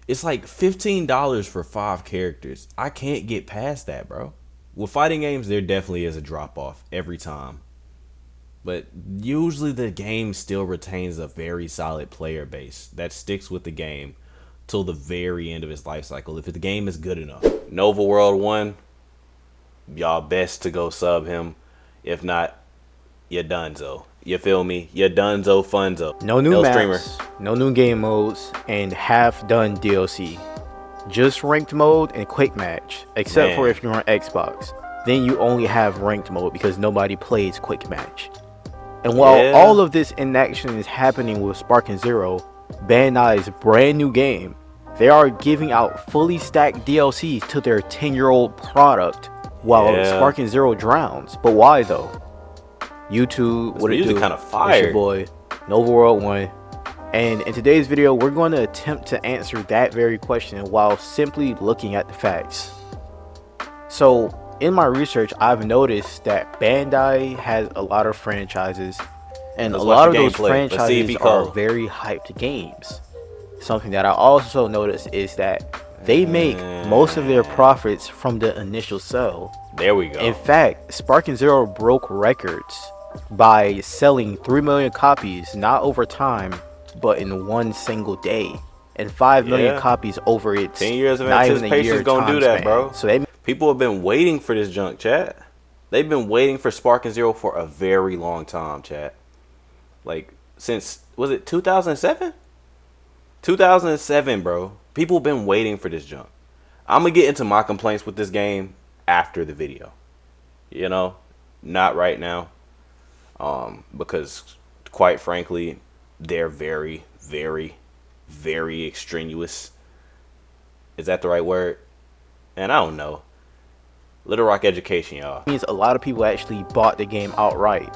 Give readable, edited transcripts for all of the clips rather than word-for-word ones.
It's like $15 for 5 characters. I can't get past that, bro. With fighting games, there definitely is a drop off every time. But usually the game still retains a very solid player base that sticks with the game till the very end of its life cycle if the game is good enough. Nova World 1, y'all best to go sub him. If not, you donezo. You feel me? You donezo funzo. No new L streamer. maps, no new game modes, and half done DLC. Just ranked mode and quick match, except for Man. if you're on Xbox. Then you only have ranked mode because nobody plays quick match. And while Yeah. all of this inaction is happening with Sparking Zero, Bandai's brand new game, they are giving out fully stacked DLCs to their 10-year-old product while Yeah. Sparking Zero drowns. But why though? YouTube, what it music do? kinda It's fire. your boy, Nova World 1. And in today's video, we're going to attempt to answer that very question while simply looking at the facts. So, in my research, I've noticed that Bandai has a lot of franchises, and Let's a watch lot the of those gameplay. Let's see if franchises he are cold. very hyped games. Something that I also noticed is that they make most of their profits from the initial sell. There we go. In fact, Sparking Zero broke records by selling 3 million copies not over time, but in one single day, and 5 million Yeah. copies over its 10 years of not even a anticipation year is gonna time do that, span. bro. So they People have been waiting for this junk, chat. They've been waiting for Sparking Zero for a very long time, chat. Like, since, was it 2007? 2007, bro. People have been waiting for this junk. I'm gonna get into my complaints with this game after the video. You know? Not right now. Because, quite frankly, they're very, very, very extraneous. Is that the right word? And I don't know. Little Rock education, y'all. means a lot of people actually bought the game outright.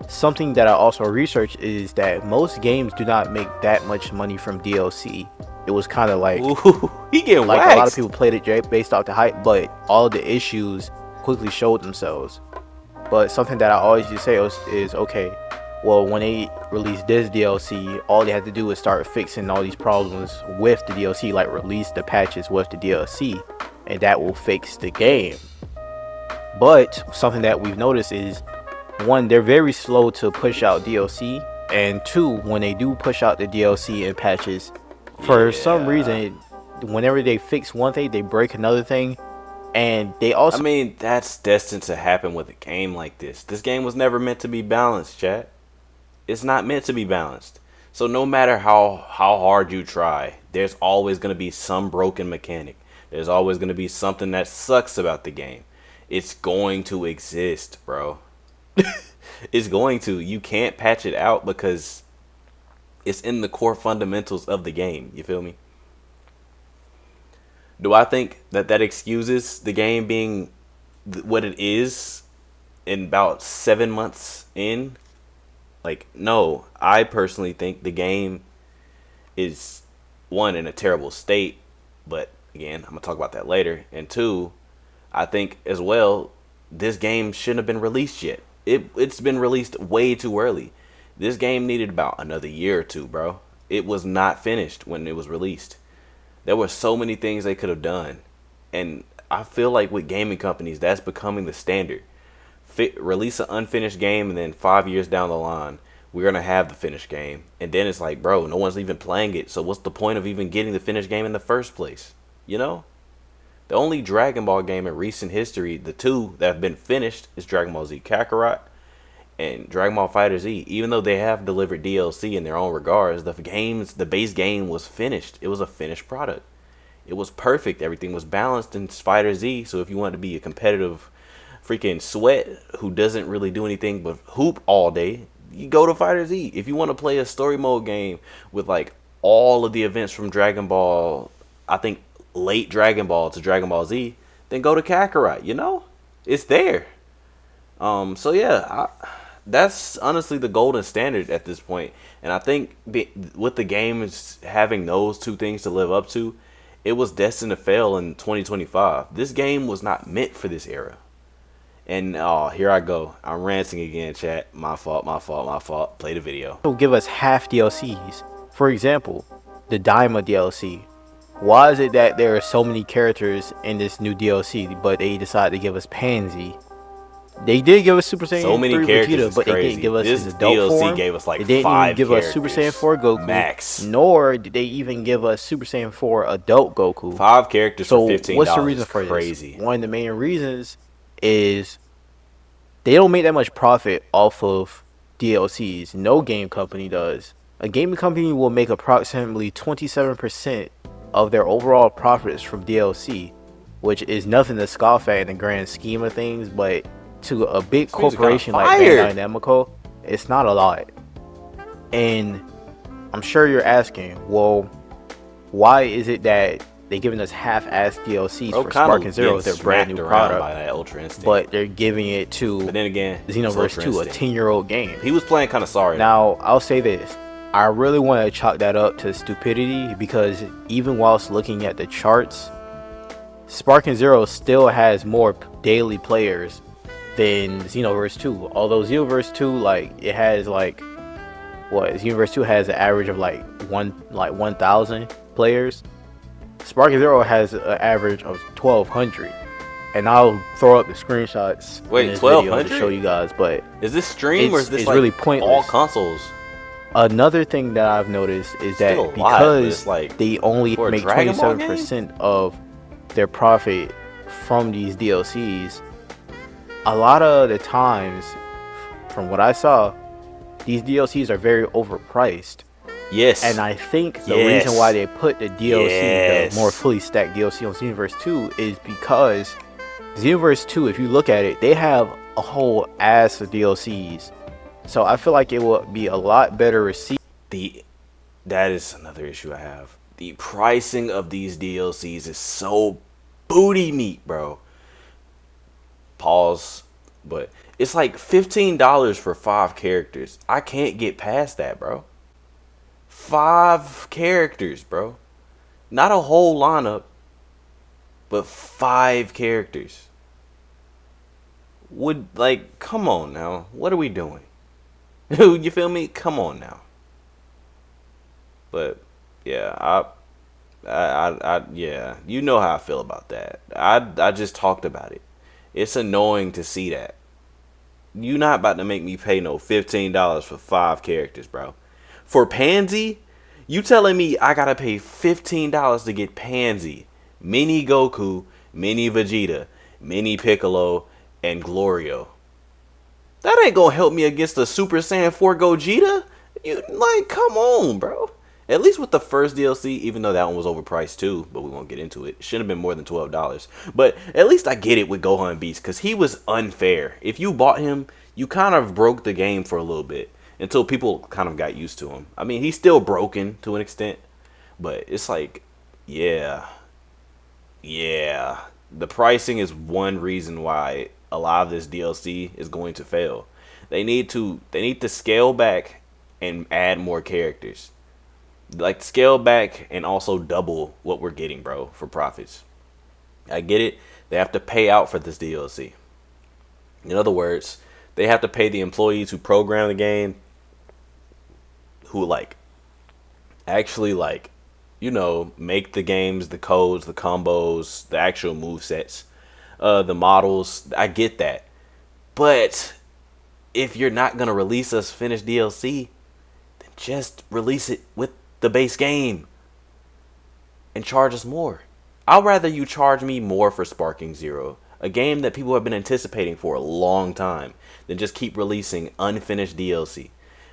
Something that I also researched is that most games do not make that much money from DLC. It was kind of like Ooh, he getting like waxed. a lot of people played it based off the hype, but all the issues quickly showed themselves. But something that I always just say is okay, well, when they release this DLC, all they had to do is start fixing all these problems with the DLC, like release the patches with the DLC, and that will fix the game. But something that we've noticed is, one, they're very slow to push out DLC, and two, when they do push out the DLC and patches, for some reason, whenever they fix one thing, they break another thing. And they also, I mean, that's destined to happen with a game like this. This game was never meant to be balanced, chat. It's not meant to be balanced. So no matter how hard you try, there's always going to be some broken mechanic. There's always going to be something that sucks about the game. It's going to exist, bro. It's going to. You can't patch it out because it's in the core fundamentals of the game. You feel me? Do I think that excuses the game being what it is in about 7 months in? Like, no. I personally think the game is, one, in a terrible state, but again, I'm gonna talk about that later. And two, I think as well, this game shouldn't have been released yet. It's been released way too early. This game needed about another year or two, bro. It was not finished when it was released. There were so many things they could have done. And I feel like with gaming companies, that's becoming the standard. Release an unfinished game, and then 5 years down the line, we're going to have the finished game. And then it's like, bro, no one's even playing it. So what's the point of even getting the finished game in the first place? You know? The only Dragon Ball game in recent history, the two that have been finished, is Dragon Ball Z Kakarot and Dragon Ball FighterZ. Even though they have delivered DLC in their own regards, the base game was finished. It was a finished product. It was perfect. Everything was balanced in Fighter Z. So if you wanted to be a competitive freaking sweat who doesn't really do anything but hoop all day, you go to Fighter Z. If you want to play a story mode game with like all of the events from Dragon Ball, I think late Dragon Ball to Dragon Ball Z, then go to Kakarot. You know, it's there. So yeah, that's honestly the golden standard at this point. And I think with the games having those two things to live up to, it was destined to fail in 2025. This game was not meant for this era. And here I go. I'm ranting again, chat. My fault, my fault, my fault. Play the video. will give us half DLCs. For example, the Daima DLC. why is it that there are so many characters in this new DLC, but they decided to give us Pansy? They did give us Super So Saiyan many 3 characters Vegeta, is but they didn't crazy. give us This his adult DLC form. gave us like They didn't even 5 give us Super characters. Saiyan 4 Goku, Max. nor did they even give us Super Saiyan 4 adult Goku. 5 characters So for $15. what's the reason for Crazy. this? One of the main reasons is they don't make that much profit off of DLCs. No game company does. A gaming company will make approximately 27% of their overall profits from DLC, which is nothing to scoff at in the grand scheme of things, but to a big corporation like Bandai Namco, it's not a lot. And I'm sure you're asking, well, why is it that they're giving us half-ass DLCs for Spark and Zero, their brand new product, but they're giving it to but then again, Xenoverse 2, a 10-year-old game? He was playing kind of sorry. Now, I'll say this. I really want to chalk that up to stupidity, because even whilst looking at the charts, Spark and Zero still has more daily players than Xenoverse 2. Although Xenoverse 2, like, it has like Xenoverse 2 has an average of like 1,000 players. Spark and Zero has an average of 1,200. And I'll throw up the screenshots in this video to show you guys. But is this stream or is this like really pointless. All consoles? Another thing that I've noticed is that because they only make 27% of their profit from these DLCs, a lot of the times, from what I saw, these DLCs are very overpriced. Yes. And I think the reason why they put the DLC, the more fully stacked DLC on Xenoverse 2 is because Xenoverse 2, if you look at it, they have a whole ass of DLCs. So I feel like it will be a lot better received. That is another issue I have. The pricing of these DLCs is so booty meat, bro. Pause. But it's like $15 for 5 characters. I can't get past that, bro. 5 characters, bro. Not a whole lineup, but 5 characters. Come on now. What are we doing? You feel me? Come on now. But yeah, yeah, you know how I feel about that. I just talked about it. It's annoying to see that. You not about to make me pay no $15 for 5 characters, bro. For Pansy, you telling me I gotta pay $15 to get Pansy, Mini Goku, Mini Vegeta, Mini Piccolo, and Glorio? That ain't gonna help me against the Super Saiyan 4 Gogeta. Come on, bro. At least with the first DLC, even though that one was overpriced too, but we won't get into it. Shouldn't have been more than $12. But at least I get it with Gohan Beast, because he was unfair. If you bought him, you kind of broke the game for a little bit, until people kind of got used to him. I mean, he's still broken to an extent, but it's like, yeah. The pricing is one reason why a lot of this DLC is going to fail. They need to scale back and add more characters. Like, scale back and also double what we're getting, bro, for profits. I get it. They have to pay out for this DLC. In other words, they have to pay the employees who program the game, who actually make the games, the codes, the combos, the actual movesets, the models. I get that. But if you're not going to release us finished DLC, then just release it with the base game and charge us more. I'd rather you charge me more for Sparking Zero, a game that people have been anticipating for a long time, than just keep releasing unfinished DLC.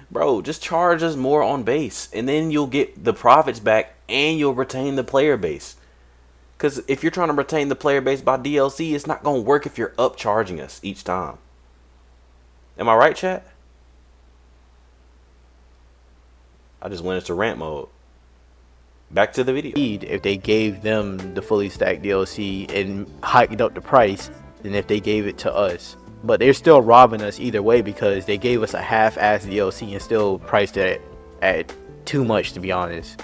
Bro, just charge us more on base, and then you'll get the profits back and you'll retain the player base. Because if you're trying to retain the player base by DLC, it's not going to work if you're upcharging us each time. Am I right, chat? I just went into rant mode. Back to the video. If they gave them the fully stacked DLC and hiked up the price than if they gave it to us. But they're still robbing us either way, because they gave us a half-ass DLC and still priced it at too much, to be honest.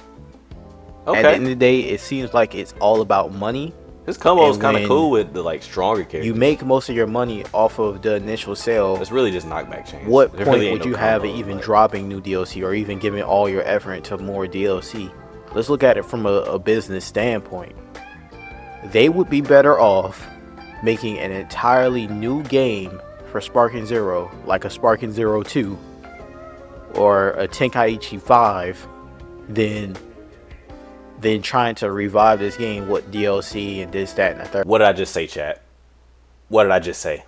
Okay. At the end of the day, it seems like it's all about money. This combo is kind of cool with the stronger characters. You make most of your money off of the initial sale. It's really just knockback chains. What point would you have at even dropping new DLC or even giving all your effort into more DLC? let's look at it from a business standpoint. They would be better off making an entirely new game for Sparking Zero, like a Sparking Zero 2 or a Tenkaichi 5, than trying to revive this game with DLC and this, that, and the third. What did I just say, chat? What did I just say?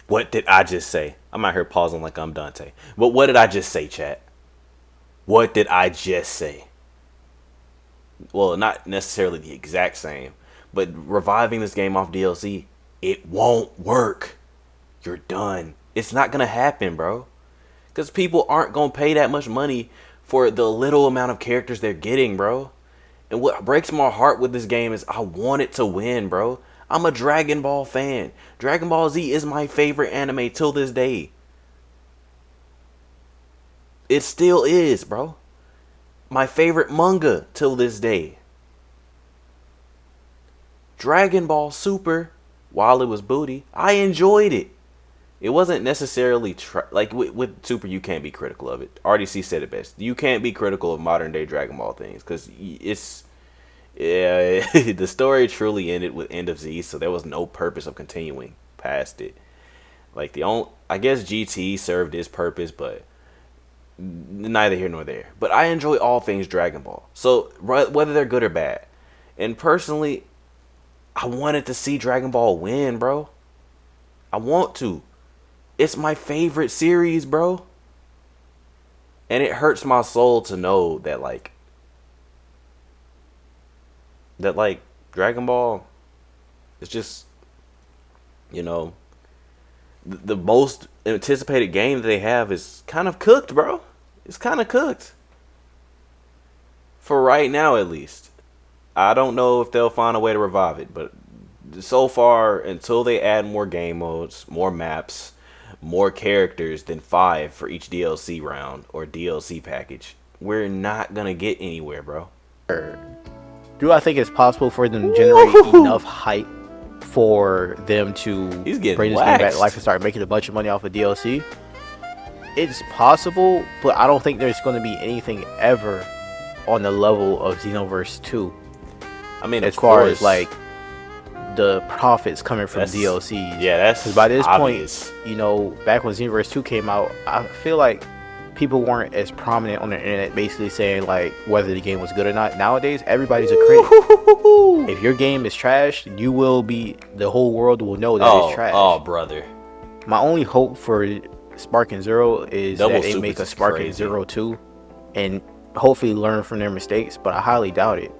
What did I just say? I'm out here pausing like I'm Dante. But what did I just say, chat? What did I just say? Well, not necessarily the exact same, but reviving this game off DLC, it won't work. You're done. It's not going to happen, bro. Because people aren't going to pay that much money for the little amount of characters they're getting, bro. And what breaks my heart with this game is I want it to win, bro. I'm a Dragon Ball fan. Dragon Ball Z is my favorite anime till this day. It still is, bro. My favorite manga till this day. Dragon Ball Super, while it was booty, I enjoyed it. It wasn't necessarily like with Super. You can't be critical of it. RDC said it best. You can't be critical of modern day Dragon Ball things because it's the story truly ended with End of Z, so there was no purpose of continuing past it. Like I guess GT served its purpose, but neither here nor there. But I enjoy all things Dragon Ball, so whether they're good or bad. And personally, I wanted to see Dragon Ball win, bro. I want to. It's my favorite series, bro. And it hurts my soul to know that Dragon Ball is just, the most anticipated game that they have is kind of cooked, bro. It's kind of cooked. For right now, at least. I don't know if they'll find a way to revive it, but so far, until they add more game modes, more maps, more characters than 5 for each DLC round or DLC package, we're not gonna get anywhere, bro. Do I think it's possible for them to generate enough hype for them to bring this game back to life and start making a bunch of money off of DLC? It's possible, but I don't think there's going to be anything ever on the level of Xenoverse 2. I mean, as far as like the profits coming from DLCs. Yeah, that's because by this obvious. point, back when Xenoverse 2 came out, I feel like people weren't as prominent on the internet basically saying like whether the game was good or not. Nowadays, everybody's a critic. If your game is trash, the whole world will know that it's trash. Oh, brother. My only hope for Sparking Zero is Double that they make a Sparking Zero 2 and hopefully learn from their mistakes, but I highly doubt it.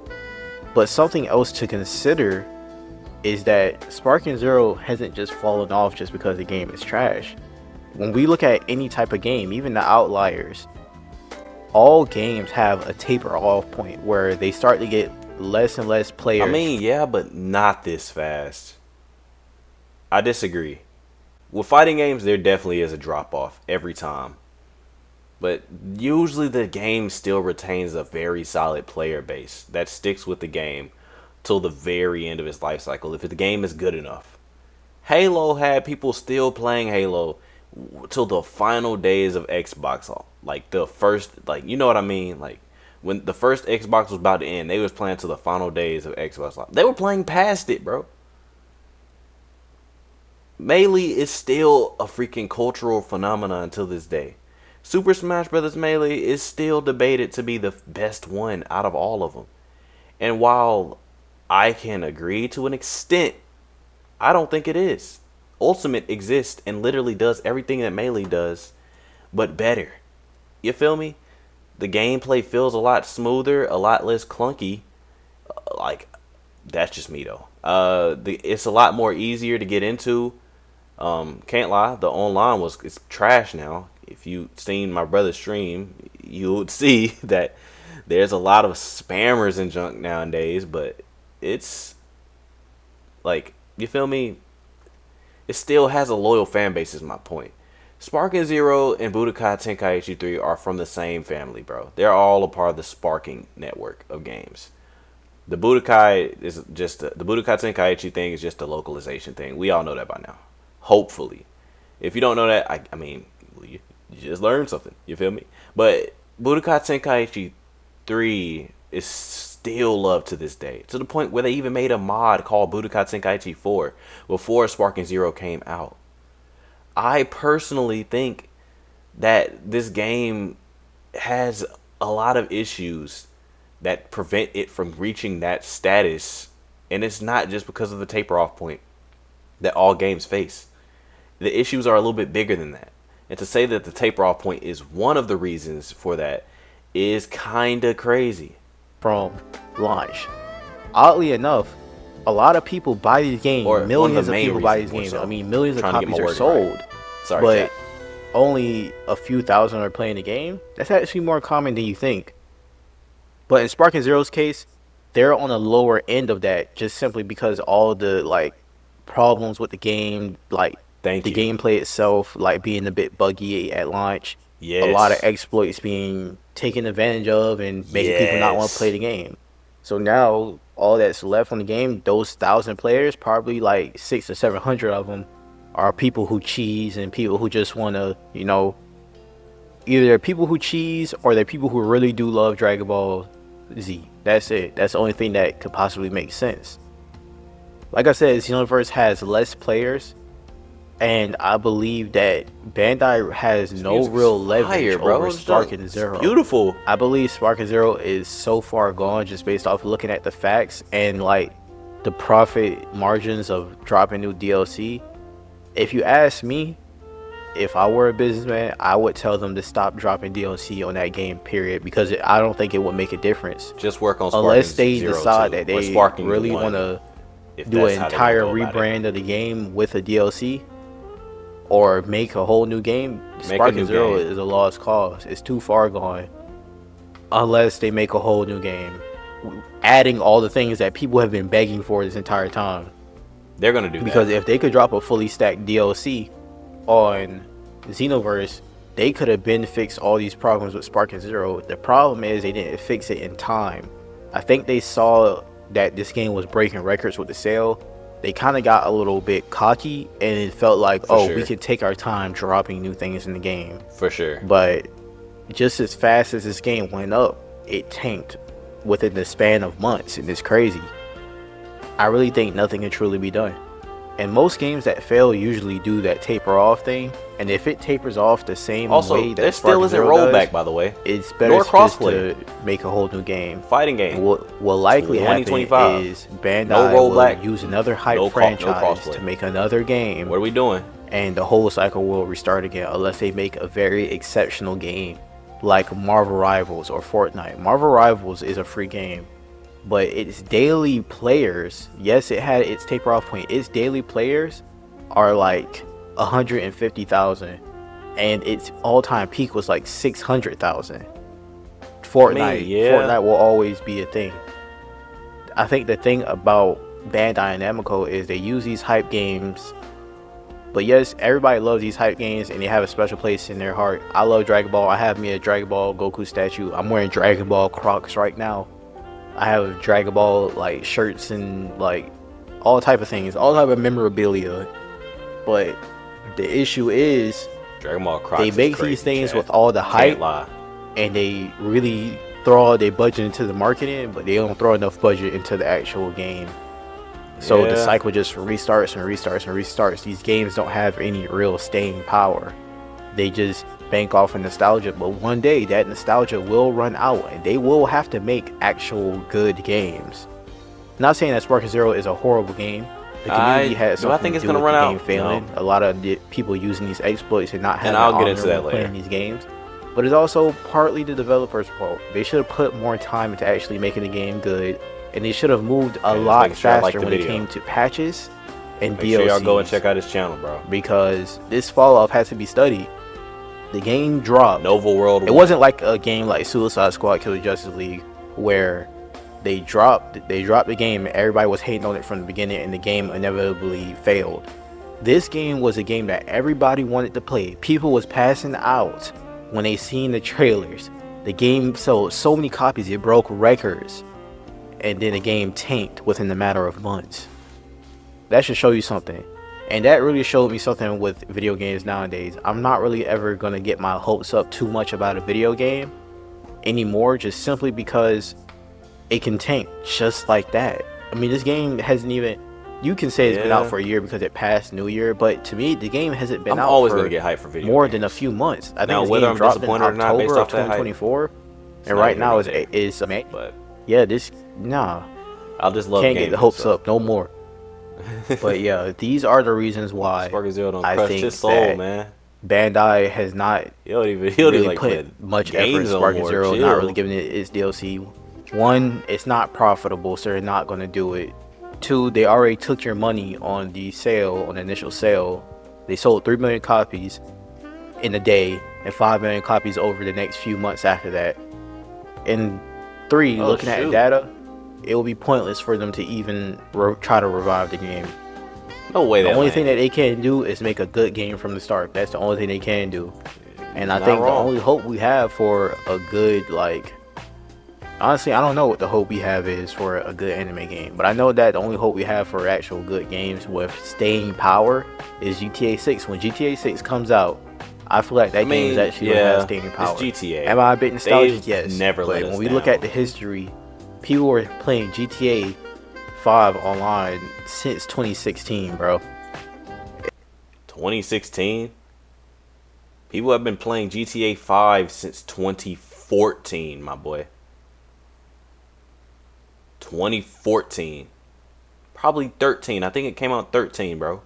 But something else to consider is that Sparking Zero hasn't just fallen off just because the game is trash. When we look at any type of game, even the outliers, all games have a taper off point where they start to get less and less players. I mean, yeah, but not this fast. I disagree. With fighting games, there definitely is a drop off every time. But usually the game still retains a very solid player base that sticks with the game till the very end of its life cycle if the game is good enough. Halo had people still playing Halo till the final days of Xbox. Like the first, you know what I mean? Like when the first Xbox was about to end, they was playing till the final days of Xbox. They were playing past it, bro. Melee is still a freaking cultural phenomenon until this day. Super Smash Bros. Melee is still debated to be the best one out of all of them. And while I can agree to an extent, I don't think it is. Ultimate exists and literally does everything that Melee does, but better. You feel me? The gameplay feels a lot smoother, a lot less clunky. That's just me though. It's a lot more easier to get into. Can't lie, the online it's trash now. If you seen my brother's stream, you would see that there's a lot of spammers and junk nowadays, but it's you feel me? It still has a loyal fan base is my point. Sparking Zero and Budokai Tenkaichi 3 are from the same family, bro. They're all a part of the Sparking network of games. The Budokai Tenkaichi thing is just a localization thing. We all know that by now. Hopefully. If you don't know that, I mean, you just learned something. You feel me? But Budokai Tenkaichi 3 is still loved to this day. To the point where they even made a mod called Budokai Tenkaichi 4 before Sparking Zero came out. I personally think that this game has a lot of issues that prevent it from reaching that status. And it's not just because of the taper off point that all games face. The issues are a little bit bigger than that. And to say that the taper off point is one of the reasons for that is kind of crazy. From launch. Oddly enough, a lot of people buy these games. Or millions of people buy these games. so. I mean, millions of Trying to get copies my are word sold. right. Sorry, but chat. only a few thousand are playing the game. That's actually more common than you think. But in Sparking Zero's case, they're on a lower end of that just simply because all the like problems with the game, like Thank the you. gameplay itself, like being a bit buggy at launch. Yes. A lot of exploits being taken advantage of and making people not want to play the game. So now all that's left on the game, those 1,000 players, probably like 600 or 700 of them are people who cheese and people who just want to, you know, either they're people who cheese or they're people who really do love Dragon Ball Z. That's it. That's the only thing that could possibly make sense. Like I said, Xenoverse has less players, and I believe that Bandai has no real leverage over Sparking Zero. Beautiful. I believe Sparking Zero is so far gone just based off looking at the facts and like the profit margins of dropping new DLC. If you ask me, if I were a businessman, I would tell them to stop dropping DLC on that game, period, because I don't think it would make a difference. Just work on Sparking unless they Zero decide 2, that they Sparking really 1, want to if do that's an how they entire wanna go about it. rebrand of the game with a DLC or make a whole new game. Make a Sparking new Zero game. is a lost cause. It's too far gone unless they make a whole new game, adding all the things that people have been begging for this entire time. They're gonna do Because that. if they could drop a fully stacked DLC on Xenoverse, they could have been fixed all these problems with Sparking Zero. The problem is they didn't fix it in time. I think they saw that this game was breaking records with the sale. They kind of got a little bit cocky and it felt like, sure. we could take our time dropping new things in the game. For sure. But just as fast as this game went up, it tanked within the span of months, and it's crazy. I really think nothing can truly be done. And most games that fail usually do that taper off thing. And if it tapers off the same Also, way that there still Sparking isn't Zero rollback, does, by the way. it's better Nor just crossplay. to make a whole new game. Fighting game. What will likely happen 2025. is Bandai No rollback. will use another hype No franchise crossplay. to make another game, What are we doing? and the whole cycle will restart again unless they make a very exceptional game like Marvel Rivals or Fortnite. Marvel Rivals is a free game, but its daily players, yes, it had its taper off point, its daily players are like 150,000 and its all-time peak was like 600,000. Fortnite will always be a thing. I think the thing about Bandai and Namco is they use these hype games. But yes, everybody loves these hype games and they have a special place in their heart. I love Dragon Ball. I have me a Dragon Ball Goku statue. I'm wearing Dragon Ball Crocs right now. I have Dragon Ball like shirts and like all type of things, all type of memorabilia. But the issue is Dragon Ball Crocs they is make crazy, these things chat. with all the hype Can't lie. and they really throw all their budget into the marketing, but they don't throw enough budget into the actual game. So the cycle just restarts and restarts and restarts. These games don't have any real staying power. They just bank off of nostalgia, but one day that nostalgia will run out and they will have to make actual good games. Not saying that Sparking Zero is a horrible game. The community has something I think to it's do gonna with run the game out? failing. No. A lot of the people using these exploits and not having I'll get honor into that when later. playing these games. But it's also partly the developer's fault. They should have put more time into actually making the game good, and they should have moved a lot making sure I like faster the when it video. came to patches and Make sure y'all go and DLCs. check out his channel, bro. Because this fall off has to be studied. The game dropped. Nova World. It wasn't like a game like Suicide Squad Kill the Justice League where they dropped the game and everybody was hating on it from the beginning and the game inevitably failed. This game was a game that everybody wanted to play. People was passing out when they seen the trailers. The game sold so many copies it broke records, and then the game tanked within a matter of months. That should show you something. And that really showed me something with video games nowadays. I'm not really ever gonna get my hopes up too much about a video game anymore, just simply because it can tank just like that. I mean, this game hasn't even. You can say it's been out Yeah, for a year because it passed New Year, but to me, the game hasn't been I'm out always gonna for get hyped for video more than a games. few months. I think Now, this whether game I'm dropped in disappointed or not based October of off that hype, 2024, it's and not right here now nor is there. May. But Yeah, this nah, I'll just love can't get the gaming. hopes So up no more. But yeah, these are the reasons why Sparky Zero don't I crush his think soul, that man. Bandai has not He don't even really like put play much effort in games no Sparking more. Zero, not really Chill. giving it its DLC. One, it's not profitable, so they're not going to do it. Two, they already took your money on the sale, on the initial sale. They sold 3 million copies in a day and 5 million copies over the next few months after that. And three, Oh looking at shoot. data, it will be pointless for them to even try to revive the game. No way The that only thing that landed. they can do is make a good game from the start. That's the only thing they can do. And He's I not think the wrong. only hope we have for a good, like, honestly, I don't know what the hope we have is for a good anime game, but I know that the only hope we have for actual good games with staying power is GTA 6. When GTA 6 comes out, I feel like I that game is mean, actually going to have yeah, staying it's power. GTA. Am I a bit nostalgic? They've Yes. never let But us when we look at down. the history, people were playing GTA 5 online since 2016, bro. 2016. People have been playing GTA 5 since 2014, my boy. 2014. Probably 13. I think it came out 13, bro.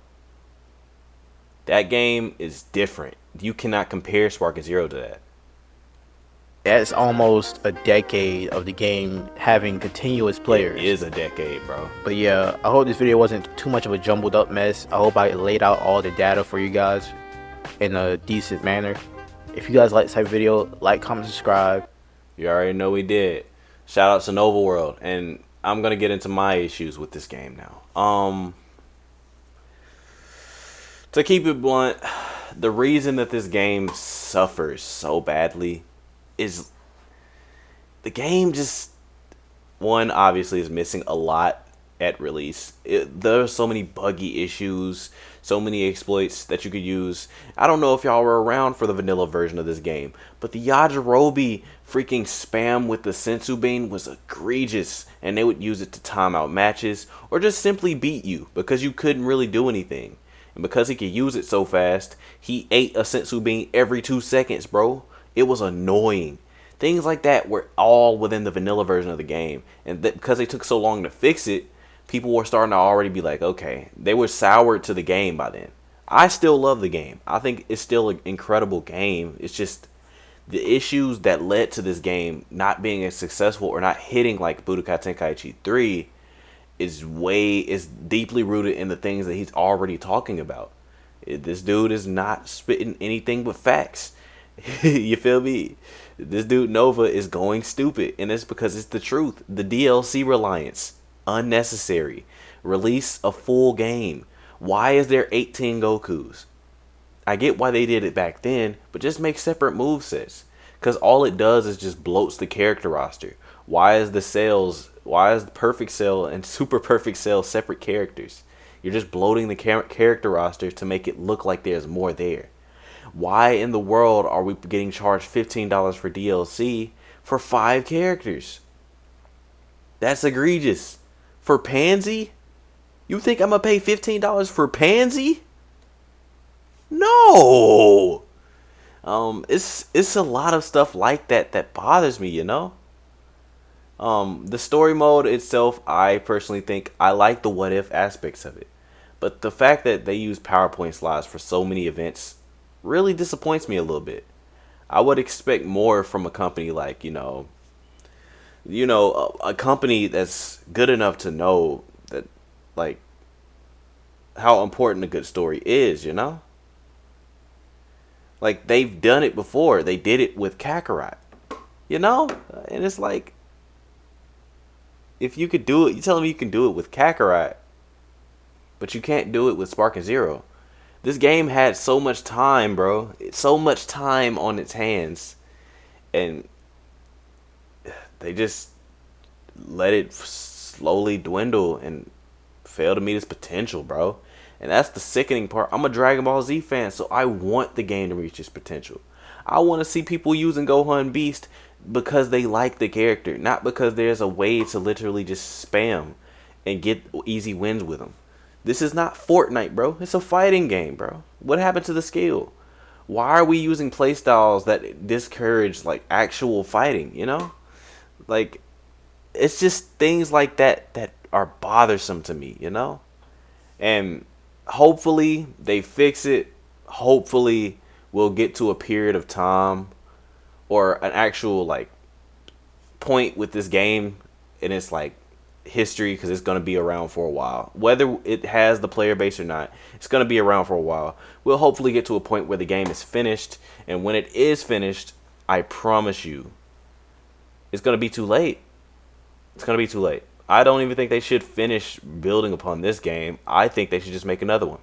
That game is different. You cannot compare Spark and Zero to that. That's almost a decade of the game having continuous It players. is a decade, bro. But yeah, I hope this video wasn't too much of a jumbled up mess. I hope I laid out all the data for you guys in a decent manner. If you guys like this type of video, like, comment, subscribe. You already know we did. Shout out to Nova World, and I'm gonna get into my issues with this game now. To keep it blunt, the reason that this game suffers so badly is the game just, one, obviously is missing a lot at release. There are so many buggy issues, so many exploits that you could use. I don't know if y'all were around for the vanilla version of this game, but the Yajirobe freaking spam with the sensu bean was egregious, and they would use it to time out matches or just simply beat you because you couldn't really do anything. And because he could use it so fast, he ate a sensu bean every 2 seconds, bro. It was annoying. Things like that were all within the vanilla version of the game. And because they took so long to fix it, people were starting to already be like, okay, they were soured to the game by then. I still love the game. I think it's still an incredible game. It's just the issues that led to this game not being as successful or not hitting like Budokai Tenkaichi 3 is deeply rooted in the things that he's already talking about. This dude is not spitting anything but facts. You feel me? This dude Nova is going stupid, and it's because it's the truth. The DLC reliance, unnecessary. Release a full game. Why is there 18 Gokus? I get why they did it back then, but just make separate movesets. Because all it does is just bloats the character roster. Why is the Perfect Cell and Super Perfect Cell separate characters? You're just bloating the character roster to make it look like there's more there. Why in the world are we getting charged $15 for DLC for 5 characters? That's egregious. For Pansy? You think I'm gonna pay $15 for Pansy? No. It's a lot of stuff like that that bothers me, you know? The story mode itself, I personally think I like the what if aspects of it. But the fact that they use PowerPoint slides for so many events really disappoints me a little bit. I would expect more from a company like, a company that's good enough to know that, like, how important a good story is, you know? Like, they've done it before. They did it with Kakarot, you know? And it's like, if you could do it, you telling me you can do it with Kakarot, but you can't do it with Spark and Zero. This game had so much time, bro. So much time on its hands. And they just let it slowly dwindle and fail to meet its potential, bro. And that's the sickening part. I'm a Dragon Ball Z fan, so I want the game to reach its potential. I want to see people using Gohan Beast because they like the character, not because there's a way to literally just spam and get easy wins with them. This is not Fortnite, bro. It's a fighting game, bro. What happened to the skill? Why are we using playstyles that discourage like actual fighting, you know? Like it's just things like that that are bothersome to me, you know? And hopefully they fix it. Hopefully we'll get to a period of time or an actual like point with this game and it's like history because it's going to be around for a while. Whether it has the player base or not, it's going to be around for a while. We'll hopefully get to a point where the game is finished, and when it is finished, I promise you, it's going to be too late. It's going to be too late. I don't even think they should finish building upon this game. I think they should just make another one.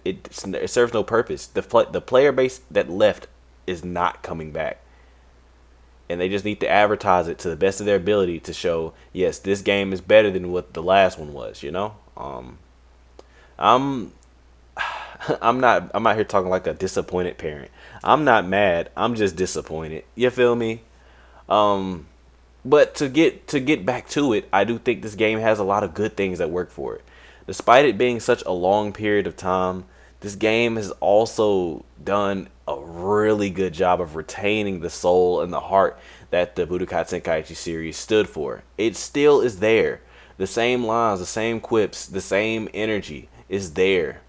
It serves no purpose. The player base that left is not coming back. And they just need to advertise it to the best of their ability to show, yes, this game is better than what the last one was, you know? I'm I'm not here talking like a disappointed parent. I'm not mad. I'm just disappointed. You feel me? But to get back to it, I do think this game has a lot of good things that work for it. Despite it being such a long period of time, this game has also done a really good job of retaining the soul and the heart that the Budokai Tenkaichi series stood for. It still is there. The same lines, the same quips, the same energy is there.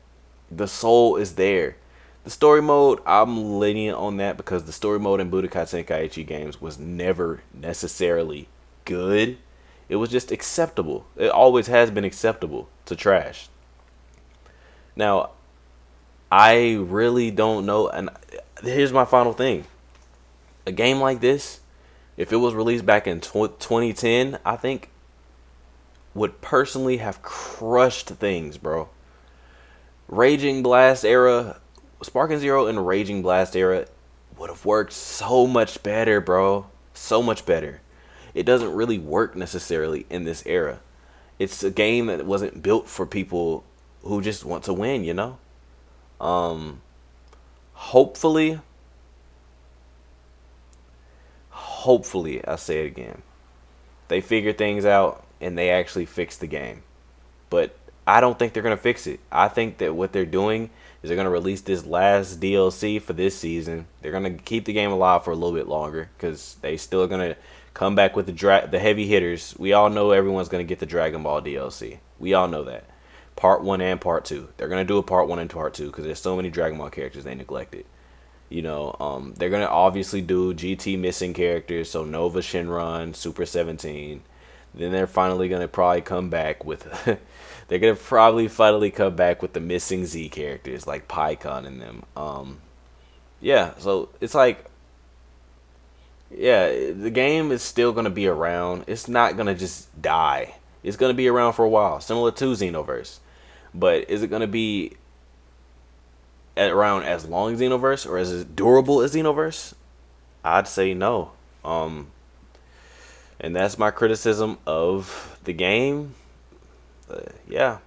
The soul is there. The story mode, I'm lenient on that because the story mode in Budokai Tenkaichi games was never necessarily good. It was just acceptable. It always has been acceptable to trash. Now, I really don't know. And here's my final thing. A game like this, if it was released back in 2010, I think would personally have crushed things, bro. Raging Blast era, Sparking Zero and Raging Blast era would have worked so much better, bro. So much better. It doesn't really work necessarily in this era. It's a game that wasn't built for people who just want to win, you know? Um, hopefully, I say it again, they figure things out and they actually fix the game. But I don't think they're going to fix it. I think that what they're doing is they're going to release this last DLC for this season. They're going to keep the game alive for a little bit longer because they still going to come back with the heavy hitters. We all know everyone's going to get the Dragon Ball DLC. We all know that. Part 1 and Part 2. They're going to do a Part 1 and Part 2 because there's so many Dragon Ball characters they neglected. You know, they're going to obviously do GT missing characters, so Nova, Shinron, Super 17. Then they're finally going to probably come back with... they're going to probably finally come back with the missing Z characters, like Pycon and them. Yeah, so it's like... Yeah, the game is still going to be around. It's not going to just die. It's going to be around for a while, similar to Xenoverse. But is it going to be around as long as Xenoverse or as durable as Xenoverse? I'd say no. And that's my criticism of the game. Yeah.